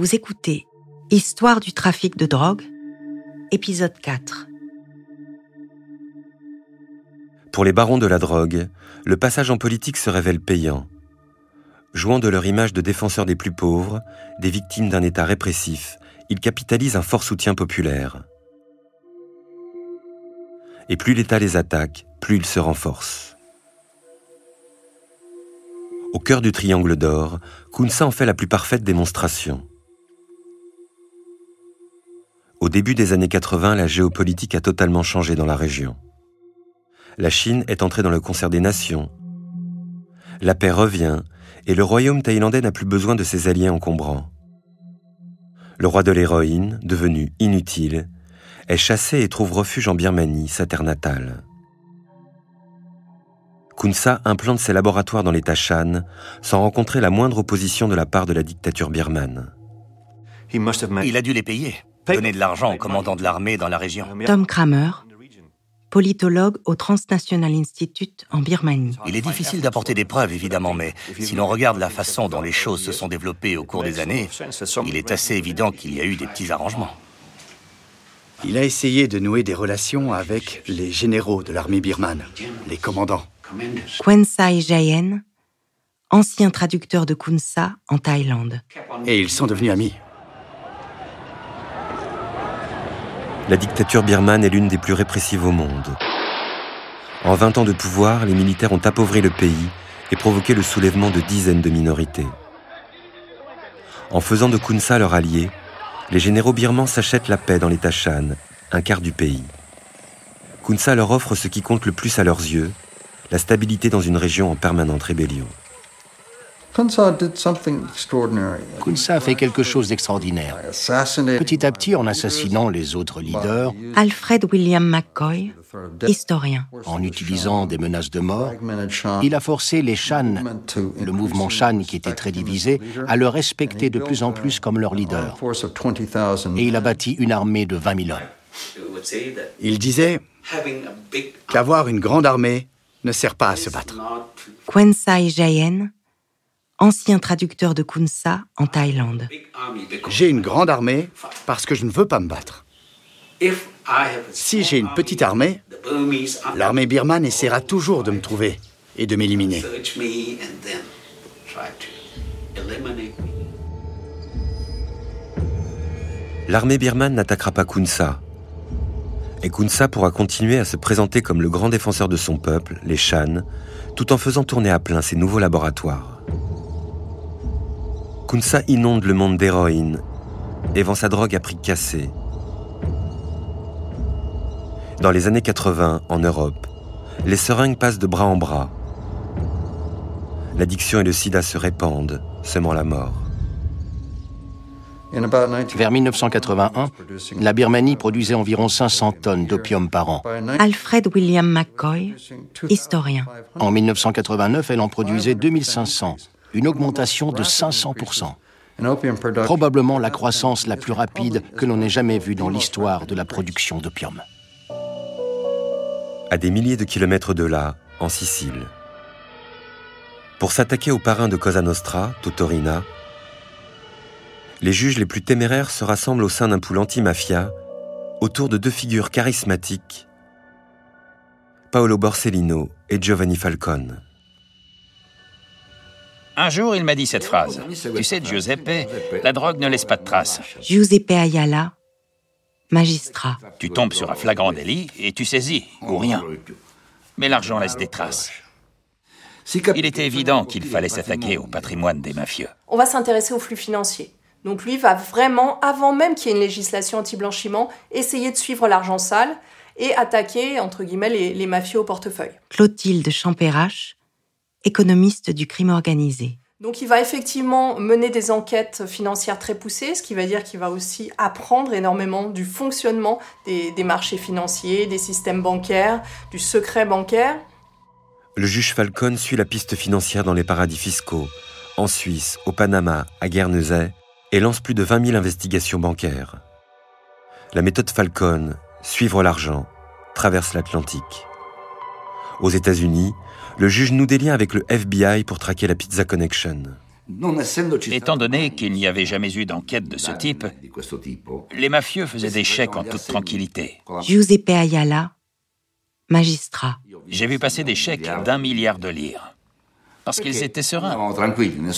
Vous écoutez Histoire du trafic de drogue, épisode 4. Pour les barons de la drogue, le passage en politique se révèle payant. Jouant de leur image de défenseurs des plus pauvres, des victimes d'un État répressif, ils capitalisent un fort soutien populaire. Et plus l'État les attaque, plus ils se renforcent. Au cœur du triangle d'or, Kunsa en fait la plus parfaite démonstration. Au début des années 80, la géopolitique a totalement changé dans la région. La Chine est entrée dans le concert des nations. La paix revient et le royaume thaïlandais n'a plus besoin de ses alliés encombrants. Le roi de l'héroïne, devenu inutile, est chassé et trouve refuge en Birmanie, sa terre natale. Kunsa implante ses laboratoires dans l'État Shan sans rencontrer la moindre opposition de la part de la dictature birmane. Il a dû les payer, donner de l'argent au commandant de l'armée dans la région. Tom Kramer, politologue au Transnational Institute en Birmanie. Il est difficile d'apporter des preuves, évidemment, mais si l'on regarde la façon dont les choses se sont développées au cours des années, il est assez évident qu'il y a eu des petits arrangements. Il a essayé de nouer des relations avec les généraux de l'armée birmane, les commandants. Kwensai Jayen, ancien traducteur de Kunsa en Thaïlande. Et ils sont devenus amis. La dictature birmane est l'une des plus répressives au monde. En 20 ans de pouvoir, les militaires ont appauvri le pays et provoqué le soulèvement de dizaines de minorités. En faisant de Kunsa leur allié, les généraux birmans s'achètent la paix dans l'État Shan, un quart du pays. Kunsa leur offre ce qui compte le plus à leurs yeux, la stabilité dans une région en permanente rébellion. Kunsa Kunsa a fait quelque chose d'extraordinaire. Petit à petit, en assassinant les autres leaders, Alfred William McCoy, historien. en utilisant des menaces de mort, il a forcé les Shan, le mouvement Shan qui était très divisé, à le respecter de plus en plus comme leur leader. Et il a bâti une armée de 20 000 hommes. Il disait qu'avoir une grande armée ne sert pas à se battre. Kwensai Jayen, ancien traducteur de Kunsa en Thaïlande. J'ai une grande armée parce que je ne veux pas me battre. Si j'ai une petite armée, l'armée birmane essaiera toujours de me trouver et de m'éliminer. L'armée birmane n'attaquera pas Kunsa. Et Kunsa pourra continuer à se présenter comme le grand défenseur de son peuple, les Shan, tout en faisant tourner à plein ses nouveaux laboratoires. Kunsa inonde le monde d'héroïne et vend sa drogue à prix cassé. Dans les années 80, en Europe, les seringues passent de bras en bras. L'addiction et le sida se répandent, semant la mort. Vers 1981, la Birmanie produisait environ 500 tonnes d'opium par an. Alfred William McCoy, historien. En 1989, elle en produisait 2500, une augmentation de 500%. Probablement la croissance la plus rapide que l'on ait jamais vue dans l'histoire de la production d'opium. À des milliers de kilomètres de là, en Sicile. Pour s'attaquer aux parrains de Cosa Nostra, Totorina, les juges les plus téméraires se rassemblent au sein d'un pool anti-mafia autour de deux figures charismatiques, Paolo Borsellino et Giovanni Falcone. Un jour, il m'a dit cette phrase. Tu sais, Giuseppe, la drogue ne laisse pas de traces. Giuseppe Ayala, magistrat. Tu tombes sur un flagrant délit et tu saisis, ou rien. Mais l'argent laisse des traces. Il était évident qu'il fallait s'attaquer au patrimoine des mafieux. On va s'intéresser aux flux financiers. Donc lui va vraiment, avant même qu'il y ait une législation anti-blanchiment, essayer de suivre l'argent sale et attaquer, entre guillemets, les mafieux au portefeuille. Clotilde Champérache, économiste du crime organisé. Donc il va effectivement mener des enquêtes financières très poussées, ce qui va dire qu'il va aussi apprendre énormément du fonctionnement des marchés financiers, des systèmes bancaires, du secret bancaire. Le juge Falcone suit la piste financière dans les paradis fiscaux, en Suisse, au Panama, à Guernesey, et lance plus de 20 000 investigations bancaires. La méthode Falcone, suivre l'argent, traverse l'Atlantique. Aux États-Unis, le juge noue des liens avec le FBI pour traquer la Pizza Connection. Étant donné qu'il n'y avait jamais eu d'enquête de ce type, les mafieux faisaient des chèques en toute tranquillité. Giuseppe Ayala, magistrat. J'ai vu passer des chèques d'1 milliard de lire. Parce qu'ils étaient sereins.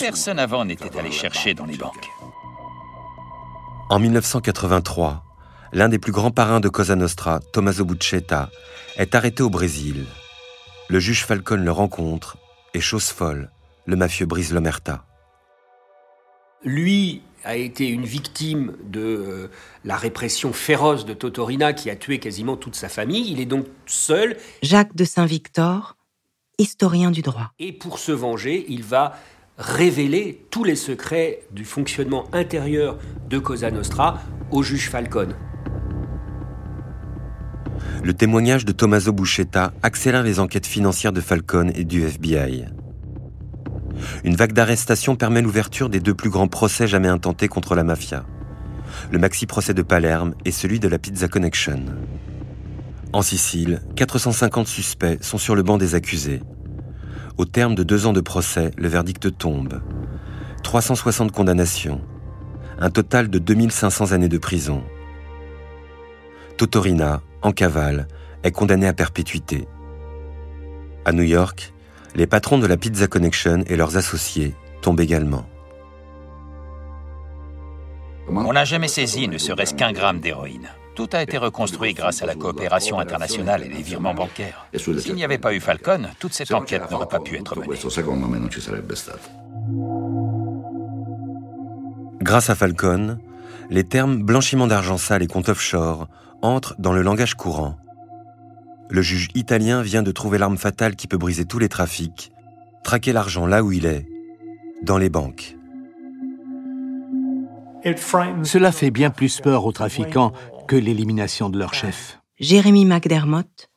Personne avant n'était allé chercher dans les banques. En 1983, l'un des plus grands parrains de Cosa Nostra, Tommaso Buscetta, est arrêté au Brésil. Le juge Falcone le rencontre et, chose folle, le mafieux brise l'omerta. Lui a été une victime de la répression féroce de Totorina qui a tué quasiment toute sa famille. Il est donc seul. Jacques de Saint-Victor, historien du droit. Et pour se venger, il va révéler tous les secrets du fonctionnement intérieur de Cosa Nostra au juge Falcone. Le témoignage de Tommaso Buscetta accélère les enquêtes financières de Falcone et du FBI. Une vague d'arrestations permet l'ouverture des 2 plus grands procès jamais intentés contre la mafia. Le maxi-procès de Palerme et celui de la Pizza Connection. En Sicile, 450 suspects sont sur le banc des accusés. Au terme de 2 ans de procès, le verdict tombe. 360 condamnations. Un total de 2500 années de prison. Totorina, en cavale, est condamné à perpétuité. À New York, les patrons de la Pizza Connection et leurs associés tombent également. On n'a jamais saisi ne serait-ce qu'1 gramme d'héroïne. Tout a été reconstruit grâce à la coopération internationale et les virements bancaires. S'il n'y avait pas eu Falcone, toute cette enquête n'aurait pas pu être menée. Grâce à Falcone, les termes blanchiment d'argent sale et compte offshore entrent dans le langage courant. Le juge italien vient de trouver l'arme fatale qui peut briser tous les trafics, traquer l'argent là où il est, dans les banques. Cela fait bien plus peur aux trafiquants que l'élimination de leur chef. Jérémy McDermott,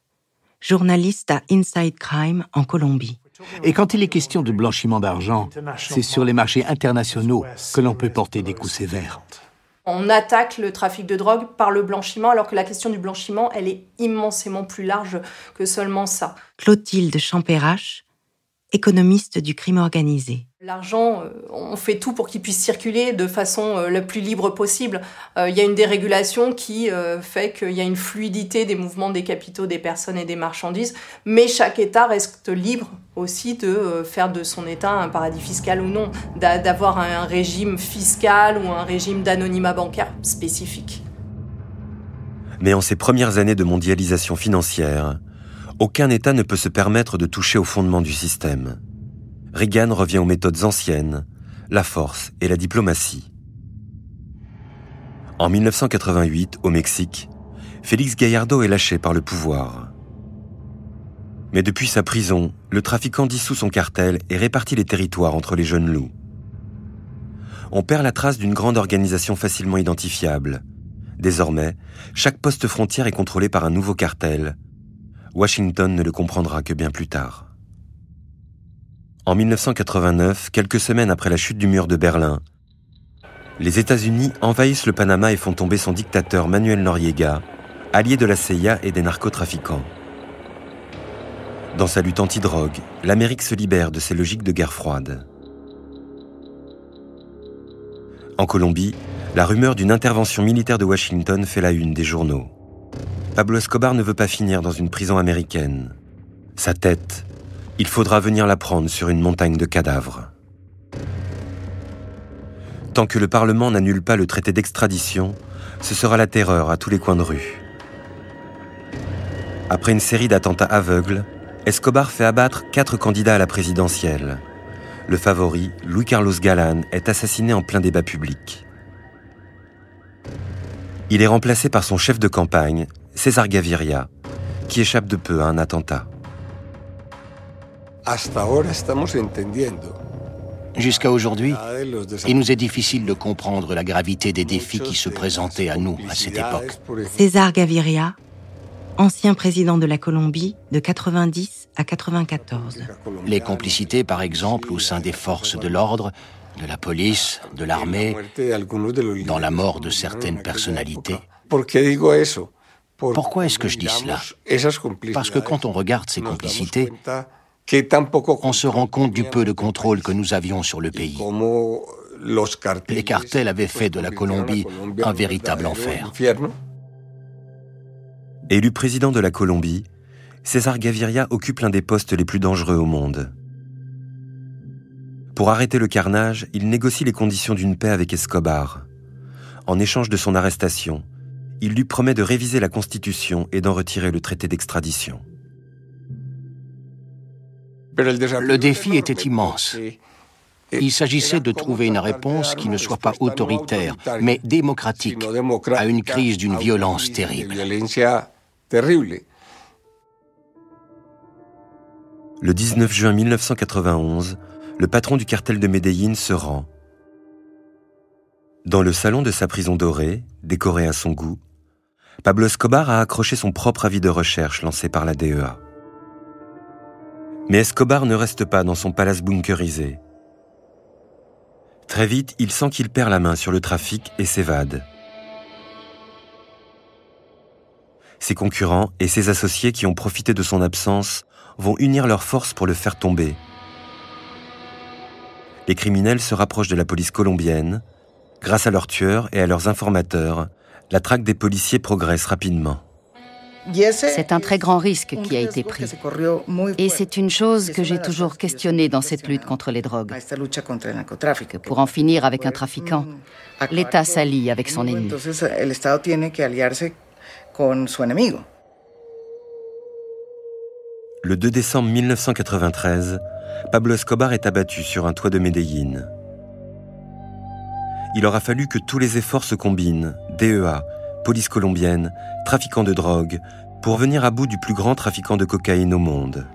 journaliste à Inside Crime en Colombie. Et quand il est question de blanchiment d'argent, c'est sur les marchés internationaux que l'on peut porter des coups sévères. On attaque le trafic de drogue par le blanchiment, alors que la question du blanchiment, elle est immensément plus large que seulement ça. Clotilde Champérache, économiste du crime organisé. L'argent, on fait tout pour qu'il puisse circuler de façon la plus libre possible. Il y a une dérégulation qui fait qu'il y a une fluidité des mouvements des capitaux, des personnes et des marchandises, mais chaque État reste libre aussi de faire de son État un paradis fiscal ou non, d'avoir un régime fiscal ou un régime d'anonymat bancaire spécifique. Mais en ces premières années de mondialisation financière, aucun État ne peut se permettre de toucher au fondement du système. Reagan revient aux méthodes anciennes, la force et la diplomatie. En 1988, au Mexique, Félix Gallardo est lâché par le pouvoir. Mais depuis sa prison, le trafiquant dissout son cartel et répartit les territoires entre les jeunes loups. On perd la trace d'une grande organisation facilement identifiable. Désormais, chaque poste frontière est contrôlé par un nouveau cartel. Washington ne le comprendra que bien plus tard. En 1989, quelques semaines après la chute du mur de Berlin, les États-Unis envahissent le Panama et font tomber son dictateur Manuel Noriega, allié de la CIA et des narcotrafiquants. Dans sa lutte anti-drogue, l'Amérique se libère de ses logiques de guerre froide. En Colombie, la rumeur d'une intervention militaire de Washington fait la une des journaux. Pablo Escobar ne veut pas finir dans une prison américaine. Sa tête, il faudra venir la prendre sur une montagne de cadavres. Tant que le Parlement n'annule pas le traité d'extradition, ce sera la terreur à tous les coins de rue. Après une série d'attentats aveugles, Escobar fait abattre 4 candidats à la présidentielle. Le favori, Luis Carlos Galán, est assassiné en plein débat public. Il est remplacé par son chef de campagne, César Gaviria, qui échappe de peu à un attentat. Jusqu'à aujourd'hui, il nous est difficile de comprendre la gravité des défis qui se présentaient à nous à cette époque. César Gaviria, ancien président de la Colombie de 90 à 94. Les complicités, par exemple, au sein des forces de l'ordre, de la police, de l'armée, dans la mort de certaines personnalités. Pourquoi est-ce que je dis cela ? Parce que quand on regarde ces complicités, On se rend compte du peu de contrôle que nous avions sur le pays. Les cartels avaient fait de la Colombie un véritable enfer. Élu président de la Colombie, César Gaviria occupe l'un des postes les plus dangereux au monde. Pour arrêter le carnage, il négocie les conditions d'une paix avec Escobar. En échange de son arrestation, il lui promet de réviser la Constitution et d'en retirer le traité d'extradition. Le défi était immense. Il s'agissait de trouver une réponse qui ne soit pas autoritaire, mais démocratique, à une crise d'une violence terrible. Le 19 juin 1991, le patron du cartel de Medellín se rend. Dans le salon de sa prison dorée, décoré à son goût, Pablo Escobar a accroché son propre avis de recherche lancé par la DEA. Mais Escobar ne reste pas dans son palace bunkerisé. Très vite, il sent qu'il perd la main sur le trafic et s'évade. Ses concurrents et ses associés qui ont profité de son absence vont unir leurs forces pour le faire tomber. Les criminels se rapprochent de la police colombienne. Grâce à leurs tueurs et à leurs informateurs, la traque des policiers progresse rapidement. C'est un très grand risque qui a été pris. Et c'est une chose que j'ai toujours questionnée dans cette lutte contre les drogues. Que pour en finir avec un trafiquant, l'État s'allie avec son ennemi. Le 2 décembre 1993, Pablo Escobar est abattu sur un toit de Medellín. Il aura fallu que tous les efforts se combinent, DEA, police colombienne, trafiquants de drogue, pour venir à bout du plus grand trafiquant de cocaïne au monde.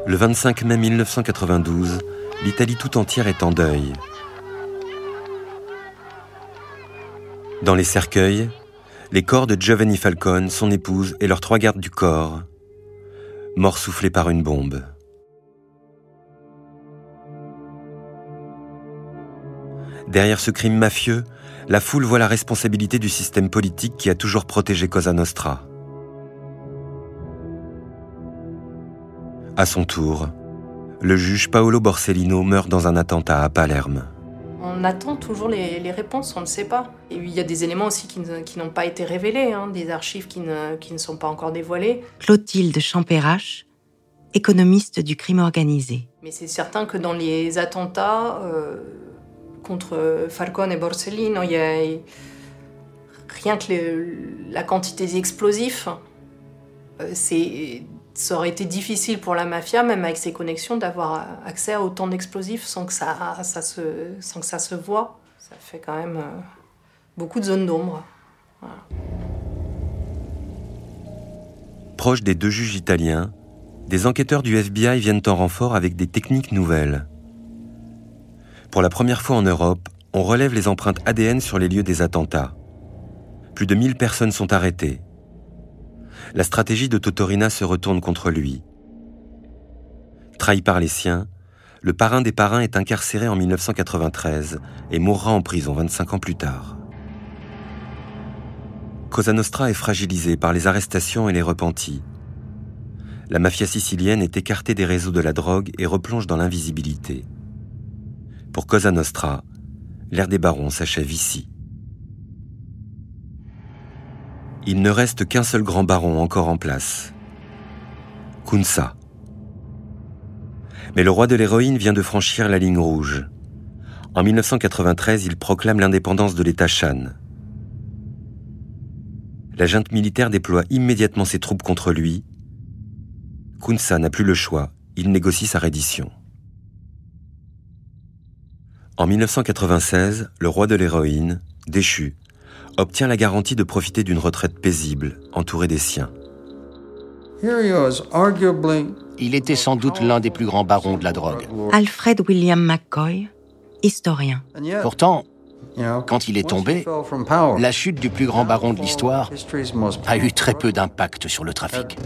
Le 25 mai 1992, l'Italie tout entière est en deuil. Dans les cercueils, les corps de Giovanni Falcone, son épouse et leurs 3 gardes du corps, morts soufflés par une bombe. Derrière ce crime mafieux, la foule voit la responsabilité du système politique qui a toujours protégé Cosa Nostra. À son tour, le juge Paolo Borsellino meurt dans un attentat à Palerme. On attend toujours les réponses, on ne sait pas. Et il y a des éléments aussi qui n'ont pas été révélés, des archives qui ne sont pas encore dévoilées. Clotilde Champérache, économiste du crime organisé. Mais c'est certain que dans les attentats contre Falcone et Borsellino, il y a rien que la quantité d'explosifs, ça aurait été difficile pour la mafia, même avec ses connexions, d'avoir accès à autant d'explosifs sans que ça se voie. Ça fait quand même beaucoup de zones d'ombre. Voilà. Proche des 2 juges italiens, des enquêteurs du FBI viennent en renfort avec des techniques nouvelles. Pour la première fois en Europe, on relève les empreintes ADN sur les lieux des attentats. Plus de 1000 personnes sont arrêtées. La stratégie de Totorina se retourne contre lui. Trahi par les siens, le parrain des parrains est incarcéré en 1993 et mourra en prison 25 ans plus tard. Cosa Nostra est fragilisée par les arrestations et les repentis. La mafia sicilienne est écartée des réseaux de la drogue et replonge dans l'invisibilité. Pour Cosa Nostra, l'ère des barons s'achève ici. Il ne reste qu'un seul grand baron encore en place, Kunsa. Mais le roi de l'héroïne vient de franchir la ligne rouge. En 1993, il proclame l'indépendance de l'État Shan. La junte militaire déploie immédiatement ses troupes contre lui. Kunsa n'a plus le choix, il négocie sa reddition. En 1996, le roi de l'héroïne, déchu, obtient la garantie de profiter d'une retraite paisible, entouré des siens. Il était sans doute l'un des plus grands barons de la drogue. Alfred William McCoy, historien. Pourtant, quand il est tombé, la chute du plus grand baron de l'histoire a eu très peu d'impact sur le trafic.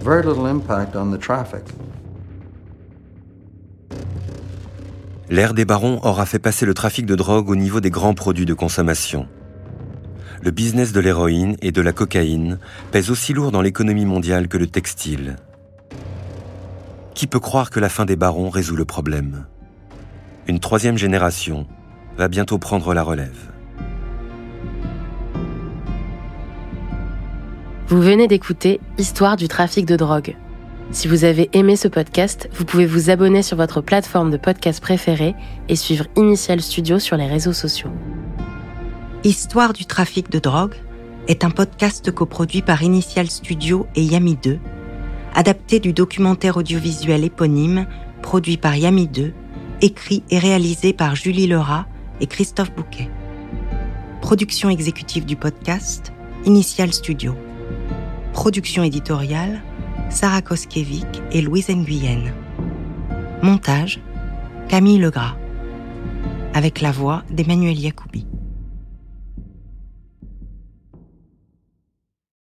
L'ère des barons aura fait passer le trafic de drogue au niveau des grands produits de consommation. Le business de l'héroïne et de la cocaïne pèse aussi lourd dans l'économie mondiale que le textile. Qui peut croire que la fin des barons résout le problème ? Une troisième génération va bientôt prendre la relève. Vous venez d'écouter Histoire du trafic de drogue. Si vous avez aimé ce podcast, vous pouvez vous abonner sur votre plateforme de podcast préférée et suivre Initial Studio sur les réseaux sociaux. Histoire du trafic de drogue est un podcast coproduit par Initial Studio et Yami 2, adapté du documentaire audiovisuel éponyme produit par Yami 2, écrit et réalisé par Julie Lerat et Christophe Bouquet. Production exécutive du podcast, Initial Studio. Production éditoriale, Sarah Koskiewicz et Louise Nguyen. Montage, Camille Legras. Avec la voix d'Emmanuel Yacoubi.